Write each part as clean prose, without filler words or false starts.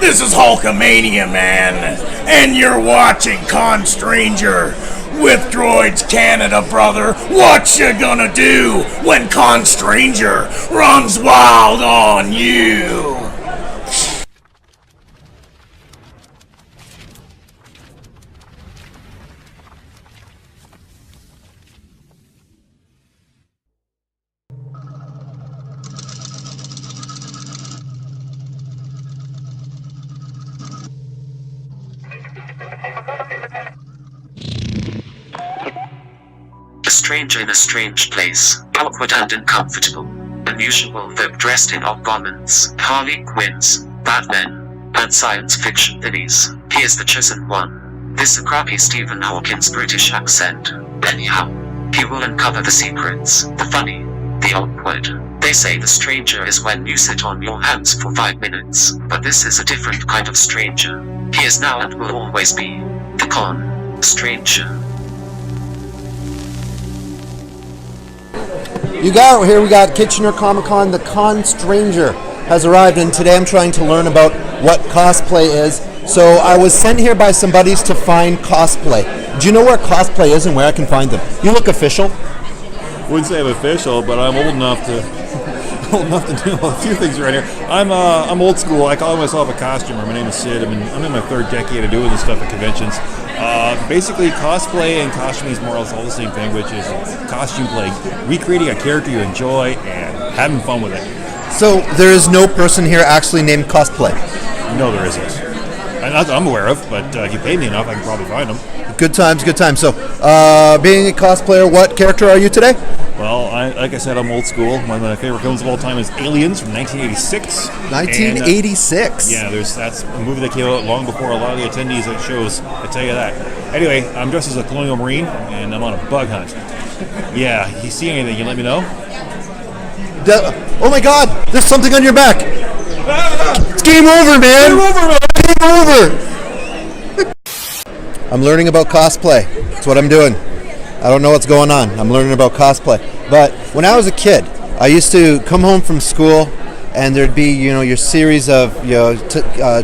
This is Hulkamania, man, and you're watching Con Stranger with Droids Canada, brother. What you gonna do when Con Stranger runs wild on you? A stranger in a strange place, awkward and uncomfortable. Unusual though dressed in odd garments, Harley Quinns, Batman, and science fiction villains. He is the chosen one. This a crappy Stephen Hawking's British accent. Anyhow, he will uncover the secrets, the funny, the awkward. They say the stranger is when you sit on your hands for 5 minutes, but this is a different kind of stranger. He is now and will always be the Con Stranger. You got here. We got Kitchener Comic Con. The Con Stranger has arrived, and today I'm trying to learn about what cosplay is. So I was sent here by some buddies to find cosplay. Do you know where cosplay is and where I can find them? You look official. Wouldn't say I'm official, but I'm old enough to do a few things around here. I'm old school. I call myself a costumer. My name is Sid. I'm in my third decade of doing this stuff at conventions. Basically, cosplay and costuming is more or less all the same thing, which is costume play, recreating a character you enjoy and having fun with it. So there is no person here actually named Cosplay. No, there isn't. Not that I'm aware of, but if you pay me enough, I can probably find them. Good times, good times. So, being a cosplayer, what character are you today? Well, like I said, I'm old school. One of my favorite films of all time is Aliens from 1986. 1986? And, that's a movie that came out long before a lot of the attendees at shows, I tell you that. Anyway, I'm dressed as a colonial marine, and I'm on a bug hunt. Yeah, you see anything, you let me know? Oh my god, there's something on your back. It's game over, man. Game over, man. Game over. I'm learning about cosplay. That's what I'm doing. I don't know what's going on. I'm learning about cosplay. But when I was a kid, I used to come home from school, and there'd be, your series of,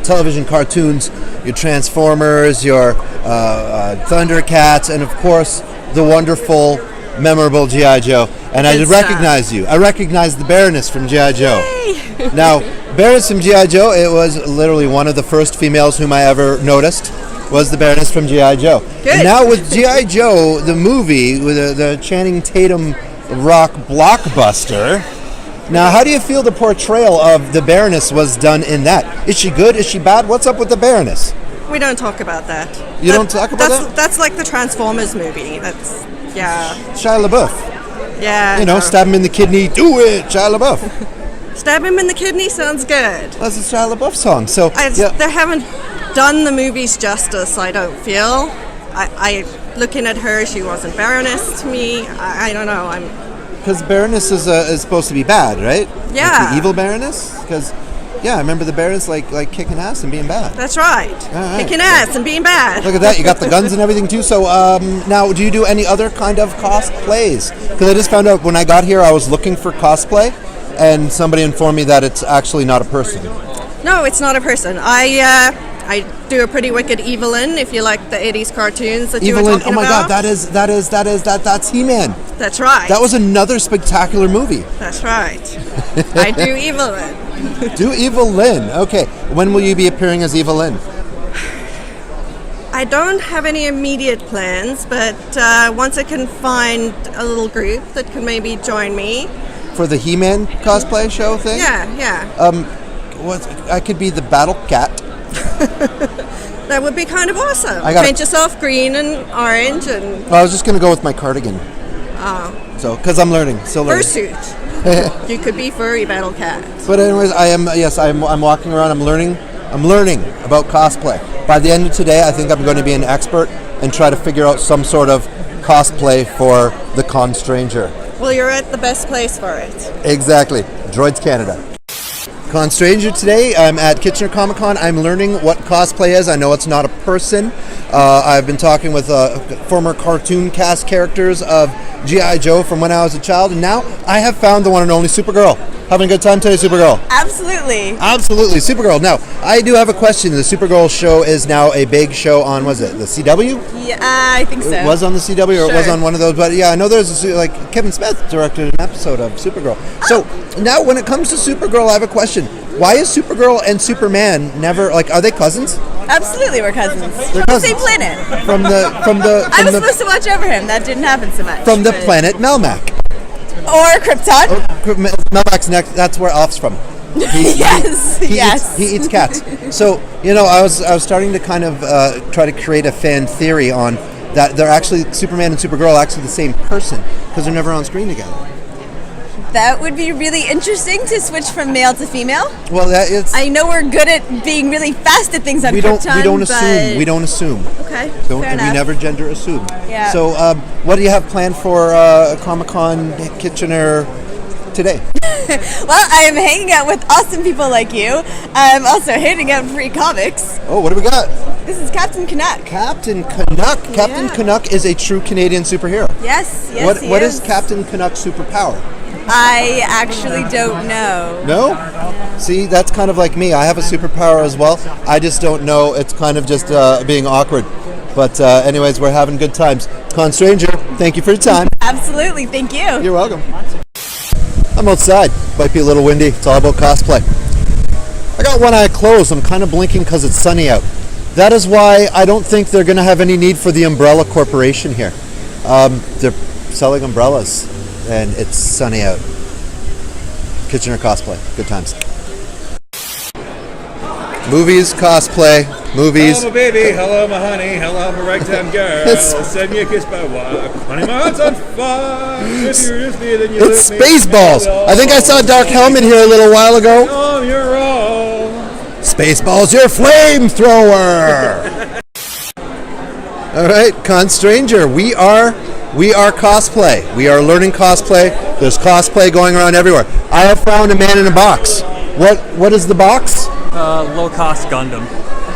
television cartoons, your Transformers, your Thundercats, and of course, the wonderful, memorable G.I. Joe. And I did recognize you. I recognized the Baroness from G.I. Joe. Yay! Now, Baroness from G.I. Joe, it was literally one of the first females whom I ever noticed. Was the Baroness from G.I. Joe. Good. And now with G.I. Joe, the movie, with the Channing Tatum rock blockbuster, now how do you feel the portrayal of the Baroness was done in that? Is she good? Is she bad? What's up with the Baroness? We don't talk about that. You don't talk about that? That's like the Transformers movie. Yeah. Shia LaBeouf. Yeah. Stab him in the kidney. Do it, Shia LaBeouf. Stab him in the kidney sounds good. That's a Shia LaBeouf song. So They haven't done the movies justice, I don't feel. I looking at her, she wasn't Baroness to me. I don't know. Because Baroness is supposed to be bad, right? Yeah. Like the evil Baroness? Because, I remember the Baroness like kicking ass and being bad. That's right. Kicking ass and being bad. Look at that. You got the guns and everything too. So now, do you do any other kind of cosplays? Because I just found out when I got here, I was looking for cosplay, and somebody informed me that it's actually not a person. No, it's not a person. I do a pretty wicked Evelyn, if you like the 80s cartoons that you were talking about. Oh my god, that's He-Man. That's right. That was another spectacular movie. That's right. I do Evelyn. Do Evelyn. Okay. When will you be appearing as Evelyn? I don't have any immediate plans, but once I can find a little group that can maybe join me. For the He-Man cosplay show thing? Yeah. I could be the Battle Cat. That would be kind of awesome. Paint yourself green and orange and... Well, I was just going to go with my cardigan. Oh. So, because I'm still learning. Fursuit. You could be furry Battle Cat. But anyways, I'm walking around, I'm learning about cosplay. By the end of today, I think I'm going to be an expert and try to figure out some sort of cosplay for the Con Stranger. Well, you're at the best place for it. Exactly. Droids Canada. Con Stranger today. I'm at Kitchener Comic Con. I'm learning what cosplay is. I know it's not a person. I've been talking with former cartoon cast characters of G.I. Joe from when I was a child, and now I have found the one and only Supergirl. Having a good time today, Supergirl? Absolutely. Absolutely, Supergirl. Now, I do have a question. The Supergirl show is now a big show on, was it the CW? Yeah, I think so. It was on the CW, or it was Sure. on one of those. But yeah, I know there's like Kevin Smith directed an episode of Supergirl. So now, when it comes to Supergirl, I have a question. Why is Supergirl and Superman never like? Are they cousins? Absolutely, we're cousins. They're From the cousins. same planet. I I was supposed to watch over him. That didn't happen so much. from the but- planet Melmac. Or Krypton. Melmac's next. That's where Alf's from. Yes, He yes. He eats cats. So I was starting to kind of try to create a fan theory on that they're actually Superman and Supergirl are actually the same person because they're never on screen together. That would be really interesting to switch from male to female. Well, I know we're good at being really fast at things on we Krypton. don't assume. but- We don't assume. Okay, Don't, fair and we enough. never gender assume. Yeah. So, what do you have planned for Comic-Con Kitchener today? Well, I am hanging out with awesome people like you. I'm also handing out free comics. Oh, what do we got? This is Captain Canuck. Captain Canuck. Captain Yeah. Canuck is a true Canadian superhero. Yes, yes, What he What is. is Captain Canuck's superpower? I actually don't know. No? See, that's kind of like me. I have a superpower as well. I just don't know. It's kind of just being awkward. But anyways, we're having good times. Con Stranger, thank you for your time. Absolutely, thank you. You're welcome. I'm outside. Might be a little windy. It's all about cosplay. I got one eye closed. I'm kind of blinking because it's sunny out. That is why I don't think they're going to have any need for the Umbrella Corporation here. They're selling umbrellas, and it's sunny out. Kitchener Cosplay. Good times. Movies, cosplay, movies. Hello, my baby. Hello, my honey. Hello, my ragtime girl. Send me a kiss by walk. Honey, my heart's on fire. If you're just me, then you It's let me Spaceballs. know. I think I saw Dark Helmet here a little while ago. Oh, you're wrong. Spaceballs, your flamethrower. All right, Con Stranger, we are cosplay. We are learning cosplay. There's cosplay going around everywhere. I have found a man in a box. What is the box? Low-cost Gundam.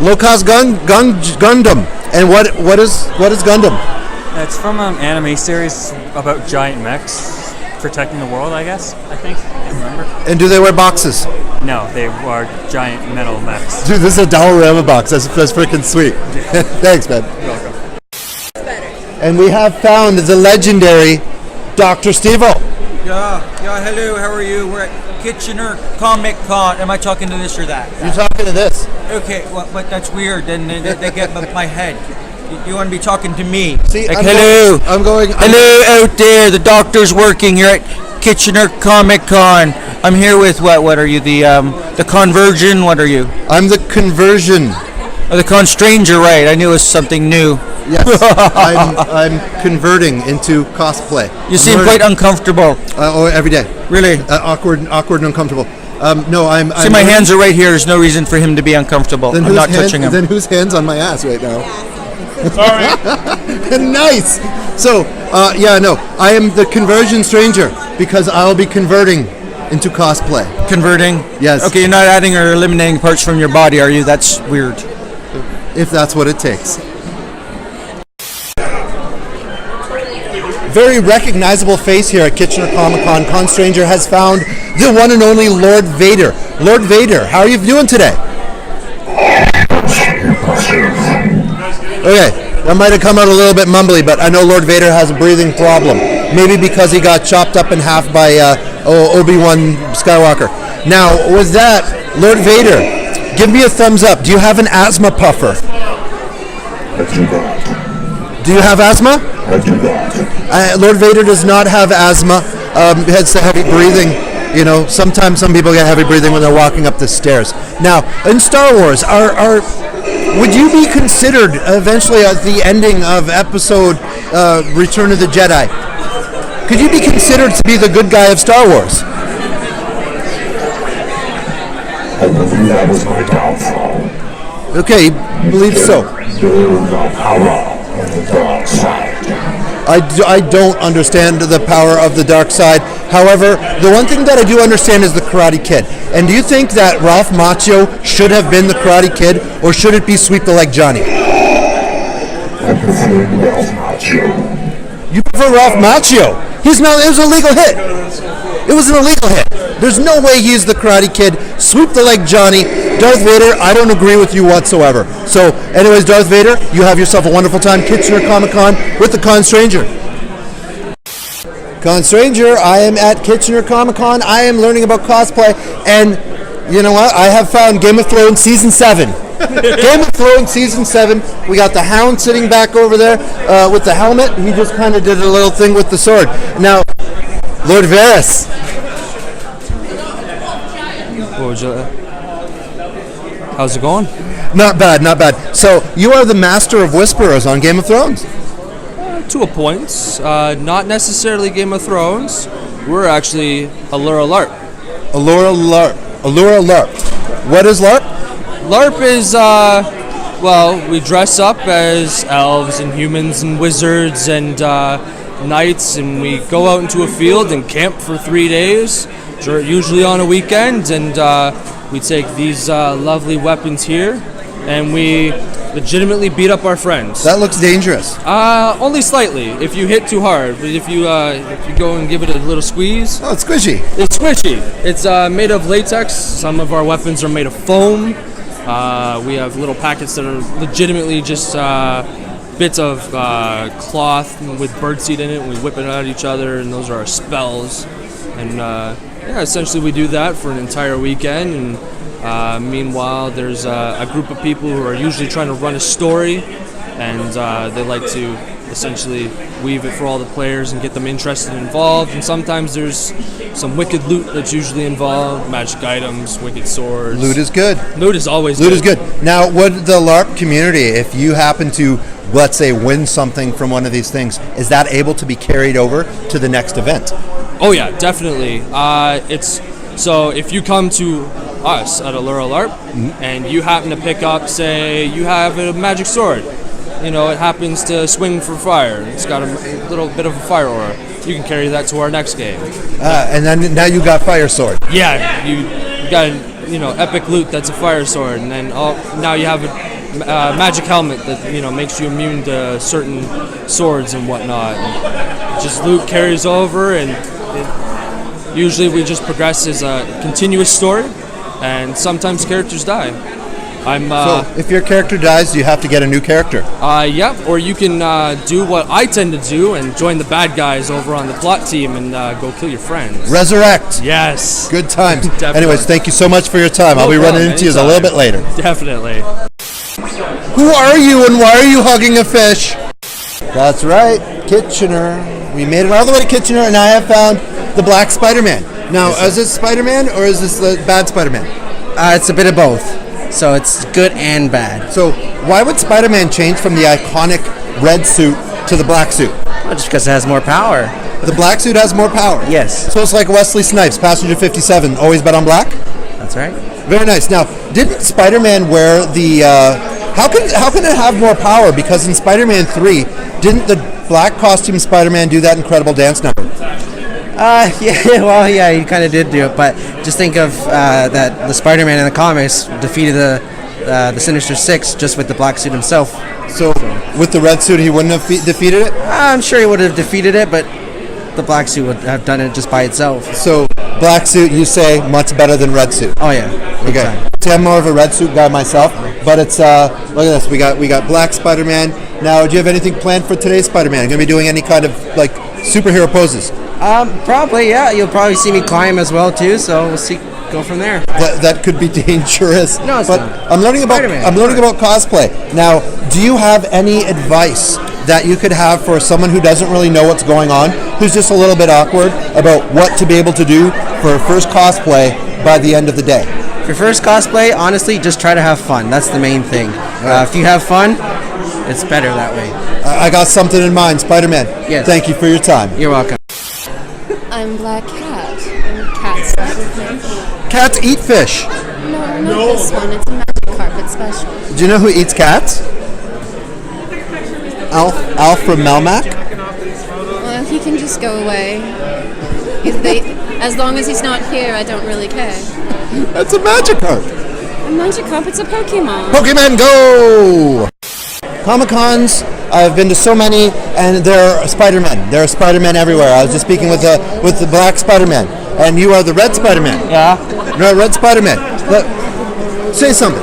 Low cost Gundam. And what is Gundam? It's from an anime series about giant mechs protecting the world, I guess. I think. I can't remember. And do they wear boxes? No, they are giant metal mechs. Dude, this is a Dollarama box. That's freaking sweet. Thanks, man. You're welcome. And we have found the legendary Dr. Steve-O. Yeah, hello, how are you? We're at Kitchener Comic Con. Am I talking to this or that? You're talking to this. Okay, well, but that's weird. Then they get my head. You want to be talking to me? See, like, I'm hello. Hello out there. The doctor's working here at Kitchener Comic Con. I'm here with what are you? The Conversion? What are you? I'm the conversion. Oh, the Con Stranger, right? I knew it was something new. Yes, I'm converting into cosplay. You seem quite uncomfortable. Every day. Really? Awkward and uncomfortable. No, I'm. See, my hands are right here. There's no reason for him to be uncomfortable. I'm not touching him. Then whose hands on my ass right now? Sorry. Nice. So, I am the conversion stranger because I'll be converting into cosplay. Converting? Yes. Okay, you're not adding or eliminating parts from your body, are you? That's weird. If that's what it takes. Very recognizable face here at Kitchener Comic Con. Con Stranger has found the one and only Lord Vader. Lord Vader, how are you doing today? Okay, that might have come out a little bit mumbly, but I know Lord Vader has a breathing problem. Maybe because he got chopped up in half by Obi-Wan Skywalker. Now, with that, Lord Vader, give me a thumbs up. Do you have an asthma puffer? Do you have asthma? Lord Vader does not have asthma. He has heavy breathing. You know, sometimes some people get heavy breathing when they're walking up the stairs. Now, in Star Wars, would you be considered eventually at the ending of episode Return of the Jedi? Could you be considered to be the good guy of Star Wars? I believe that was my downfall. Okay, believe so. The power of the dark side. I don't understand the power of the dark side. However, the one thing that I do understand is the Karate Kid. And do you think that Ralph Macchio should have been the Karate Kid, or should it be Sweep the Leg Johnny? I prefer Ralph Macchio. You prefer Ralph Macchio? He's not. It was a legal hit. It was an illegal hit. There's no way he's the Karate Kid. Swoop the leg, Johnny. Darth Vader, I don't agree with you whatsoever. So, anyways, Darth Vader, you have yourself a wonderful time. Kitchener Comic-Con with the Con Stranger. Con Stranger, I am at Kitchener Comic-Con. I am learning about cosplay, and you know what? I have found Game of Thrones Season 7. Game of Thrones Season 7. We got the Hound sitting back over there with the helmet. He just kind of did a little thing with the sword. Now, Lord Varys. How's it going? Not bad, not bad. So, you are the Master of Whisperers on Game of Thrones. To a point. Not necessarily Game of Thrones. We're actually Allura LARP. Allura LARP. Allura LARP. What is LARP? LARP is, well, we dress up as elves and humans and wizards and knights, and we go out into a field and camp for 3 days, usually on a weekend, and we take these lovely weapons here, and we legitimately beat up our friends. That looks dangerous. Only slightly. If you hit too hard, but if you go and give it a little squeeze. Oh, it's squishy. It's squishy. It's made of latex. Some of our weapons are made of foam. We have little packets that are legitimately just bits of cloth with birdseed in it. We whip it at each other, and those are our spells. And yeah, essentially we do that for an entire weekend. And meanwhile, there's a group of people who are usually trying to run a story, and they like to essentially weave it for all the players and get them interested and involved. And sometimes there's some wicked loot that's usually involved, magic items, wicked swords. Loot is good. Loot is always Loot good. is good. Now, would the LARP community, if you happen to, let's say, win something from one of these things, is that able to be carried over to the next event? Oh yeah, definitely. So if you come to us at Allura LARP and you happen to pick up, say, you have a magic sword, you know, it happens to swing for fire, it's got a little bit of a fire aura, you can carry that to our next game. And then now you got fire sword. Yeah, you got epic loot that's a fire sword, and then now you have a magic helmet that makes you immune to certain swords and whatnot. And just loot carries over, and usually we just progress as a continuous story, and sometimes characters die. So if your character dies, you have to get a new character. Yep, or you can do what I tend to do and join the bad guys over on the plot team and go kill your friends. Resurrect. Yes. Good times. Definitely. Anyways, thank you so much for your time. I'll be running into you a little bit later. Definitely. Who are you and why are you hugging a fish? That's right, Kitchener. We made it all the way to Kitchener, and I have found the Black Spider-Man. Now, is this Spider-Man or is this the bad Spider-Man? It's a bit of both. So it's good and bad. So why would Spider-Man change from the iconic red suit to the black suit? Well, just because it has more power. The black suit has more power? Yes. So it's like Wesley Snipes, Passenger 57, always bet on black? That's right. Very nice. Now, didn't Spider-Man wear the... How can it have more power? Because in Spider-Man 3, didn't the black costume Spider-Man do that incredible dance number? Yeah, he kind of did do it, but just think of that the Spider-Man in the comics defeated the Sinister Six just with the black suit himself. So with the red suit, he wouldn't have defeated it? I'm sure he would have defeated it, but the black suit would have done it just by itself. So black suit, you say, much better than red suit? Oh yeah. Okay. See, I'm more of a red suit guy myself, but it's look at this. We got black Spider-Man. Now, do you have anything planned for today's Spider-Man? Going to be doing any kind of like superhero poses? Probably, yeah. You'll probably see me climb as well too. So we'll see. Go from there. That could be dangerous. No, it's but not. I'm learning about Spider-Man. I'm learning about cosplay. Now, do you have any advice that you could have for someone who doesn't really know what's going on, who's just a little bit awkward about what to be able to do for a first cosplay by the end of the day? For first cosplay, honestly, just try to have fun. That's the main thing. If you have fun, it's better that way. I got something in mind, Spider-Man. Yes. Thank you for your time. You're welcome. I'm Black Cat, and Cat's not with me. Cats eat fish. No, not this one. It's a magic carpet special. Do you know who eats cats? Alf from Melmac? Well, he can just go away. As long as he's not here, I don't really care. That's a magic carp. A magic carpet's a Pokemon. Pokemon Go! Comic-Cons, I've been to so many, and there are Spider-Men. There are Spider-Men everywhere. I was just speaking with the Black Spider-Man. and you are the red Spider-Man. Yeah. No, red Spider-Man. Look, say something.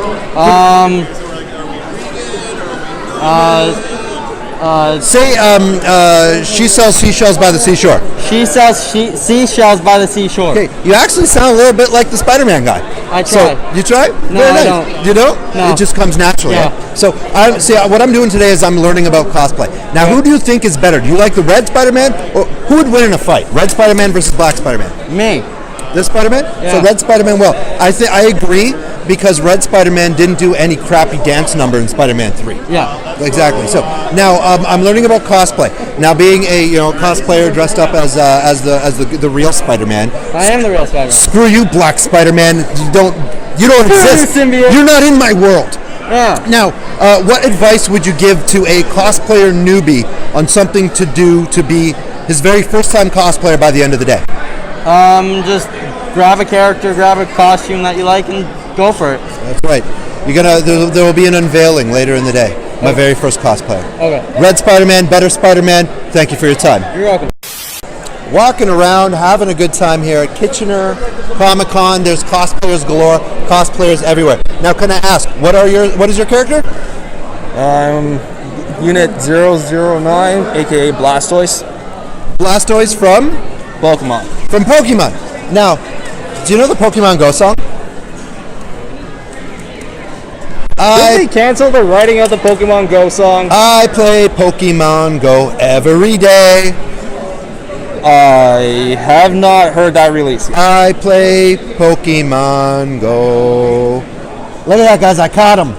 She sells seashells by the seashore. She sells seashells by the seashore. Okay, you actually sound a little bit like the Spider-Man guy. I try. So, you try? No, Very I nice. don't. You don't? No. It just comes naturally. Yeah. So, what I'm doing today is I'm learning about cosplay. Now, who do you think is better? Do you like the red Spider-Man, or who would win in a fight? Red Spider-Man versus black Spider-Man? Me. This Spider-Man? Yeah. So red Spider-Man will. I agree, because red Spider-Man didn't do any crappy dance number in Spider-Man 3. Yeah. Exactly. So now I'm learning about cosplay. Now being a cosplayer dressed up as the real Spider-Man. I am the real Spider-Man. Screw you, black Spider-Man. You don't exist. Symbiote. You're not in my world. Yeah. Now, what advice would you give to a cosplayer newbie on something to do to be his very first time cosplayer by the end of the day? Just grab a character, grab a costume that you like, and go for it. That's right. There will be an unveiling later in the day. My very first cosplayer. Okay. Red Spider-Man, better Spider-Man. Thank you for your time. You're welcome. Walking around, having a good time here at Kitchener Comic-Con. There's cosplayers galore, cosplayers everywhere. Now, can I ask, what is your character? Unit 009, aka Blastoise. Blastoise from? Pokemon. From Pokemon. Now, do you know the Pokemon Go song? Did they cancel the writing of the Pokemon Go song? I play Pokemon Go every day. I have not heard that release yet. I play Pokemon Go. Look at that, guys. I caught him.